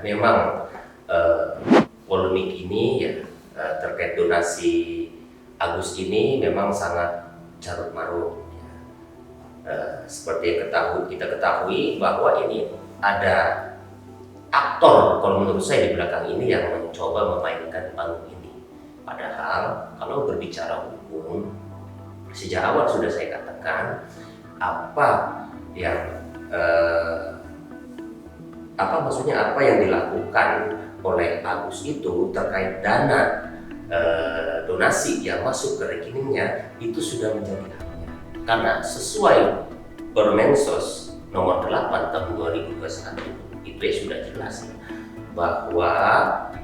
memang polemik ini ya terkait donasi Agus ini memang sangat carut marut. Seperti yang kita ketahui bahwa ini ada aktor, kalau menurut saya, di belakang ini yang mencoba memainkan panggung ini. Padahal kalau berbicara hukum, sejak awal sudah saya katakan apa yang dilakukan oleh Agus itu terkait dana donasi yang masuk ke rekeningnya itu sudah menjadi haknya. Karena sesuai Permensos nomor 8 tahun 2021 itu ya sudah jelas bahwa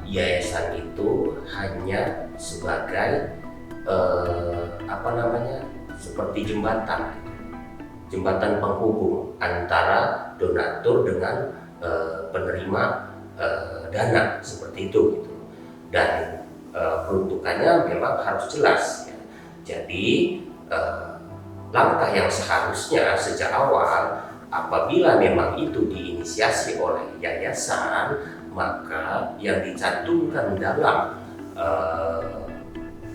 yayasan itu hanya sebagai seperti jembatan penghubung antara donatur dengan penerima dana seperti itu gitu. Dan peruntukannya memang harus jelas ya. Jadi langkah yang seharusnya sejak awal, apabila memang itu diinisiasi oleh yayasan, maka yang dicantumkan dalam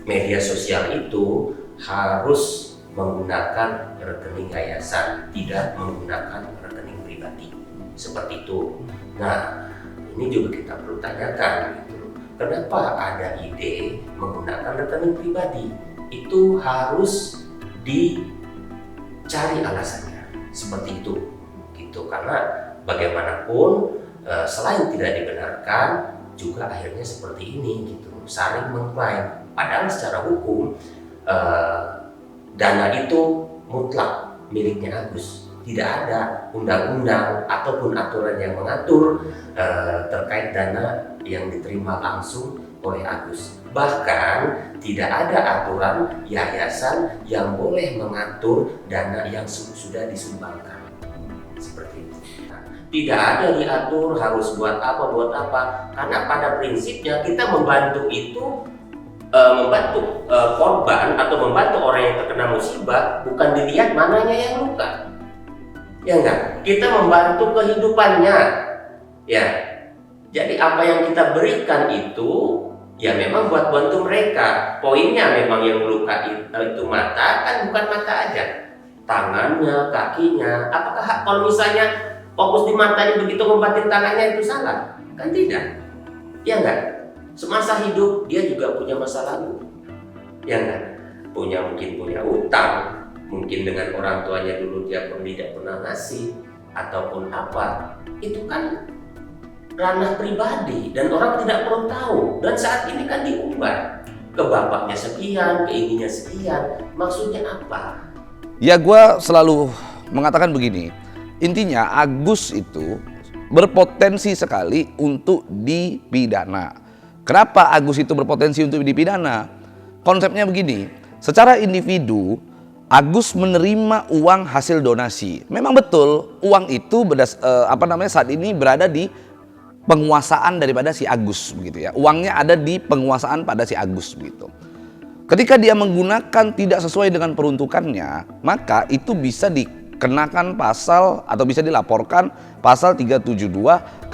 media sosial itu harus menggunakan rekening yayasan, tidak menggunakan rekening pribadi seperti itu. Nah, ini juga kita perlu tanyakan gitu. Kenapa ada ide menggunakan rekening pribadi? Itu harus dicari alasannya seperti itu gitu. Karena bagaimanapun selain tidak dibenarkan, juga akhirnya seperti ini gitu, saling mengklaim. Padahal secara hukum dana itu mutlak miliknya Agus. Tidak ada undang-undang ataupun aturan yang mengatur terkait dana yang diterima langsung oleh Agus. Bahkan tidak ada aturan yayasan yang boleh mengatur dana yang sudah disumbangkan. Seperti itu. Tidak ada diatur harus buat apa, karena pada prinsipnya kita membantu itu membantu korban atau membantu orang yang terkena musibah bukan dilihat mananya yang luka, ya enggak, kita membantu kehidupannya ya. Jadi apa yang kita berikan itu ya memang buat bantu mereka. Poinnya memang yang luka itu mata, kan bukan mata aja, tangannya, kakinya. Apakah kalau misalnya fokus di matanya begitu membanting tangannya itu salah? Kan tidak, ya enggak. Semasa hidup dia juga punya masa lalu, ya enggak? Mungkin punya utang, mungkin dengan orang tuanya dulu dia tidak pernah ngasih ataupun apa. Itu kan ranah pribadi dan orang tidak perlu tahu. Dan saat ini kan diubah, ke bapaknya sekian, ke ininya sekian. Maksudnya apa? Ya, gue selalu mengatakan begini. Intinya Agus itu berpotensi sekali untuk dipidana. Kenapa Agus itu berpotensi untuk dipidana? Konsepnya begini, secara individu Agus menerima uang hasil donasi. Memang betul uang itu saat ini berada di penguasaan daripada si Agus begitu ya. Uangnya ada di penguasaan pada si Agus begitu. Ketika dia menggunakan tidak sesuai dengan peruntukannya, maka itu bisa dikenakan pasal atau bisa dilaporkan pasal 372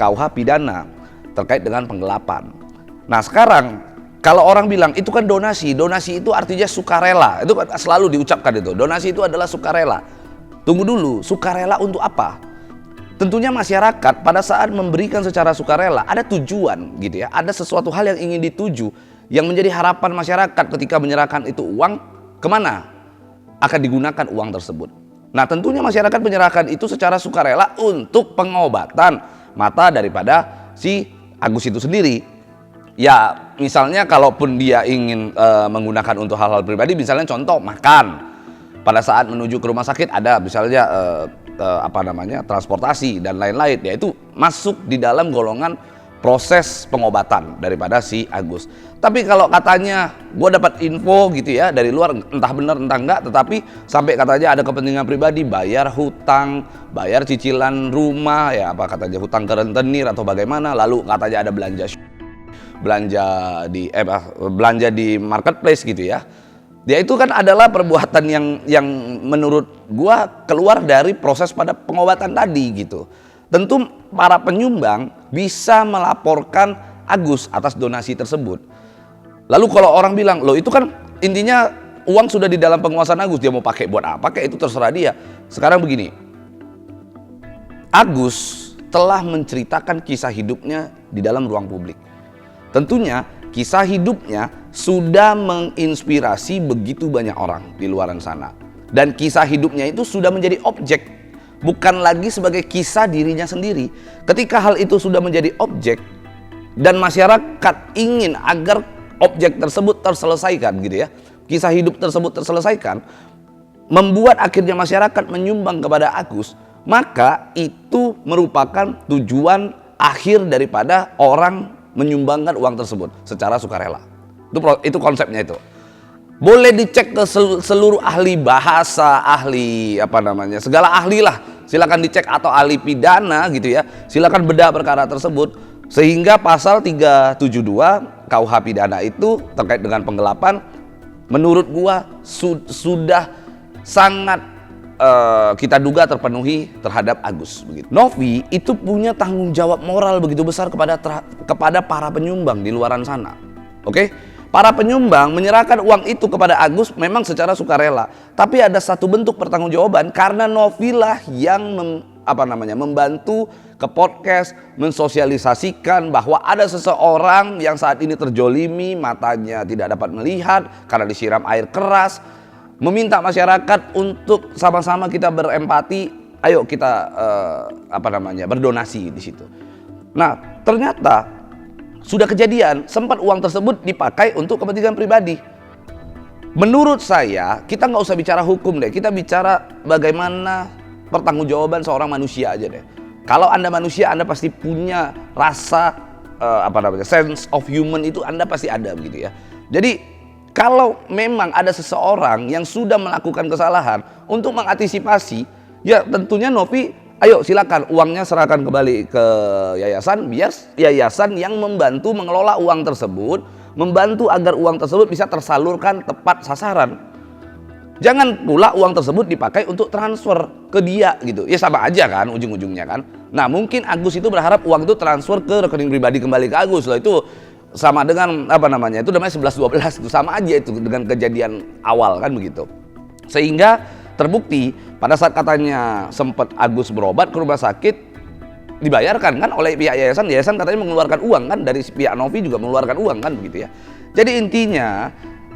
KUH pidana terkait dengan penggelapan. Nah sekarang kalau orang bilang itu kan donasi itu artinya sukarela, itu kan selalu diucapkan itu. Donasi itu adalah sukarela. Tunggu dulu, sukarela untuk apa? Tentunya masyarakat pada saat memberikan secara sukarela ada tujuan gitu ya, ada sesuatu hal yang ingin dituju, yang menjadi harapan masyarakat ketika menyerahkan itu uang, kemana akan digunakan uang tersebut. Nah tentunya masyarakat menyerahkan itu secara sukarela untuk pengobatan mata daripada si Agus itu sendiri. Ya misalnya kalaupun dia ingin menggunakan untuk hal-hal pribadi, misalnya contoh makan, pada saat menuju ke rumah sakit ada misalnya transportasi dan lain-lain, ya itu masuk di dalam golongan proses pengobatan daripada si Agus. Tapi kalau katanya gue dapat info gitu ya dari luar, entah benar entah enggak, tetapi sampai katanya ada kepentingan pribadi, bayar hutang, bayar cicilan rumah, ya apa katanya hutang ke rentenir atau bagaimana, lalu katanya ada belanja di marketplace gitu ya. Dia itu kan adalah perbuatan yang menurut gua keluar dari proses pada pengobatan tadi gitu. Tentu para penyumbang bisa melaporkan Agus atas donasi tersebut. Lalu kalau orang bilang, loh itu kan intinya uang sudah di dalam penguasaan Agus, dia mau pakai buat apa kayak itu terserah dia. Sekarang begini, Agus telah menceritakan kisah hidupnya di dalam ruang publik. Tentunya kisah hidupnya sudah menginspirasi begitu banyak orang di luaran sana. Dan kisah hidupnya itu sudah menjadi objek, bukan lagi sebagai kisah dirinya sendiri. Ketika hal itu sudah menjadi objek dan masyarakat ingin agar objek tersebut terselesaikan gitu ya, kisah hidup tersebut terselesaikan, membuat akhirnya masyarakat menyumbang kepada Agus, maka itu merupakan tujuan akhir daripada orang menyumbangkan uang tersebut secara sukarela. Itu konsepnya itu. Boleh dicek ke seluruh ahli bahasa, ahli segala ahli lah. Silakan dicek, atau ahli pidana gitu ya. Silakan bedah perkara tersebut, sehingga pasal 372 KUH pidana itu terkait dengan penggelapan menurut gua sudah sangat kita duga terpenuhi terhadap Agus begitu. Novi itu punya tanggung jawab moral begitu besar kepada para penyumbang di luaran sana. Oke? Para penyumbang menyerahkan uang itu kepada Agus memang secara sukarela, tapi ada satu bentuk pertanggungjawaban karena Novi lah yang membantu ke podcast mensosialisasikan bahwa ada seseorang yang saat ini terjolimi, matanya tidak dapat melihat karena disiram air keras, meminta masyarakat untuk sama-sama kita berempati, ayo kita berdonasi di situ. Nah, ternyata sudah kejadian, sempat uang tersebut dipakai untuk kepentingan pribadi. Menurut saya, kita nggak usah bicara hukum deh, kita bicara bagaimana pertanggungjawaban seorang manusia aja deh. Kalau Anda manusia, Anda pasti punya rasa sense of human itu Anda pasti ada begitu ya. Jadi kalau memang ada seseorang yang sudah melakukan kesalahan, untuk mengantisipasi, ya tentunya Novi, ayo silakan uangnya serahkan kembali ke yayasan, biar yayasan yang membantu mengelola uang tersebut, membantu agar uang tersebut bisa tersalurkan tepat sasaran. Jangan pula uang tersebut dipakai untuk transfer ke dia gitu. Ya sama aja kan ujung-ujungnya kan. Nah, mungkin Agus itu berharap uang itu transfer ke rekening pribadi kembali ke Agus. Loh, itu sama dengan itu namanya 11-12 itu sama aja itu dengan kejadian awal kan begitu. Sehingga terbukti pada saat katanya sempat Agus berobat ke rumah sakit, dibayarkan kan oleh pihak yayasan katanya mengeluarkan uang kan, dari pihak Novi juga mengeluarkan uang kan begitu ya. Jadi intinya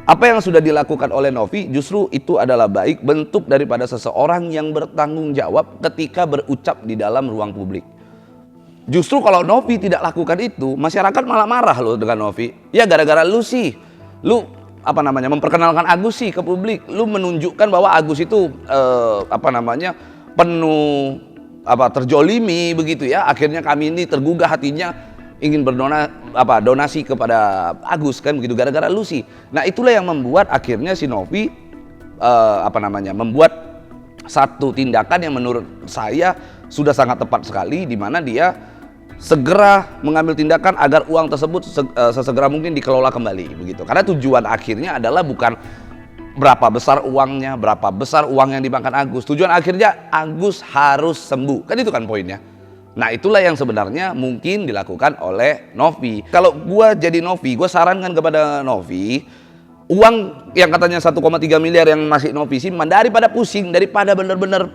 apa yang sudah dilakukan oleh Novi justru itu adalah baik bentuk daripada seseorang yang bertanggung jawab ketika berucap di dalam ruang publik. Justru kalau Novi tidak lakukan itu, masyarakat malah marah loh dengan Novi. Ya gara-gara lu sih, lu memperkenalkan Agus sih ke publik, lu menunjukkan bahwa Agus itu penuh terjolimi begitu ya. Akhirnya kami ini tergugah hatinya ingin donasi kepada Agus kan begitu, gara-gara lu sih. Nah, itulah yang membuat akhirnya si Novi membuat satu tindakan yang menurut saya sudah sangat tepat sekali, di mana dia segera mengambil tindakan agar uang tersebut sesegera mungkin dikelola kembali begitu. Karena tujuan akhirnya adalah bukan berapa besar uangnya, berapa besar uang yang dimakan Agus. Tujuan akhirnya Agus harus sembuh. Kan itu kan poinnya. Nah, itulah yang sebenarnya mungkin dilakukan oleh Novi. Kalau gua jadi Novi, gua sarankan kepada Novi, uang yang katanya 1,3 miliar yang masih Novi simpan, daripada pusing, daripada benar-benar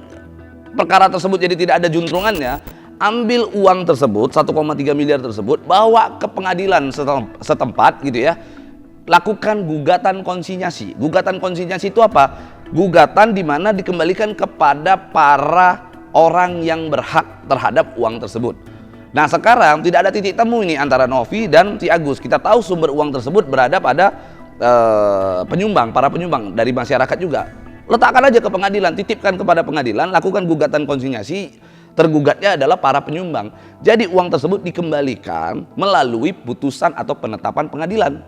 perkara tersebut jadi tidak ada juntrungannya, ambil uang tersebut 1,3 miliar tersebut, bawa ke pengadilan setempat gitu ya. Lakukan gugatan konsinyasi. Gugatan konsinyasi itu apa? Gugatan di mana dikembalikan kepada para orang yang berhak terhadap uang tersebut. Nah, sekarang tidak ada titik temu ini antara Novi dan si Agus. Kita tahu sumber uang tersebut berada pada para penyumbang dari masyarakat juga. Letakkan aja ke pengadilan, titipkan kepada pengadilan, lakukan gugatan konsinyasi. Tergugatnya adalah para penyumbang. Jadi uang tersebut dikembalikan melalui putusan atau penetapan pengadilan.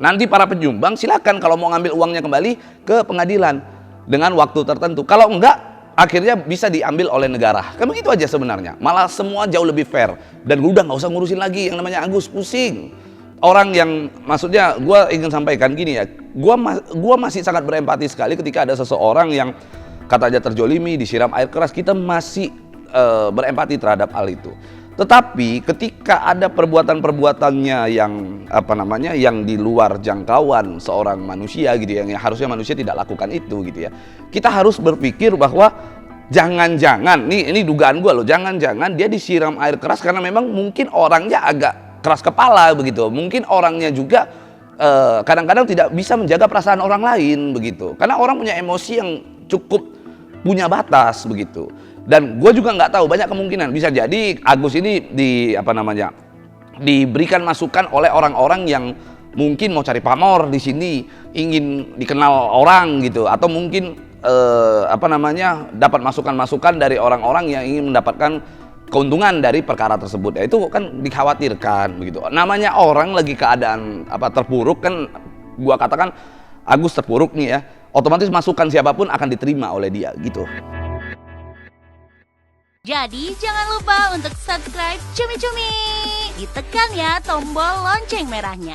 Nanti para penyumbang silakan kalau mau ngambil uangnya kembali ke pengadilan dengan waktu tertentu. Kalau enggak, akhirnya bisa diambil oleh negara. Kan begitu aja sebenarnya. Malah semua jauh lebih fair. Dan udah nggak usah ngurusin lagi yang namanya Agus, pusing. Orang yang, maksudnya gue ingin sampaikan gini ya, gue masih sangat berempati sekali ketika ada seseorang yang katanya terjolimi, disiram air keras. Kita masih berempati terhadap hal itu. Tetapi ketika ada perbuatan-perbuatannya yang yang di luar jangkauan seorang manusia gitu ya, yang harusnya manusia tidak lakukan itu gitu ya. Kita harus berpikir bahwa jangan-jangan, ini dugaan gue loh, jangan-jangan dia disiram air keras karena memang mungkin orangnya agak keras kepala begitu. Mungkin orangnya juga kadang-kadang tidak bisa menjaga perasaan orang lain begitu. Karena orang punya emosi yang cukup punya batas begitu. Dan gue juga nggak tahu, banyak kemungkinan bisa jadi Agus ini diberikan masukan oleh orang-orang yang mungkin mau cari pamor di sini, ingin dikenal orang gitu, atau mungkin dapat masukan-masukan dari orang-orang yang ingin mendapatkan keuntungan dari perkara tersebut. Ya, itu kan dikhawatirkan begitu. Namanya orang lagi keadaan terpuruk kan, gua katakan Agus terpuruk nih ya, otomatis masukan siapapun akan diterima oleh dia gitu. Jadi jangan lupa untuk subscribe Cumi Cumi. Ditekan ya tombol lonceng merahnya.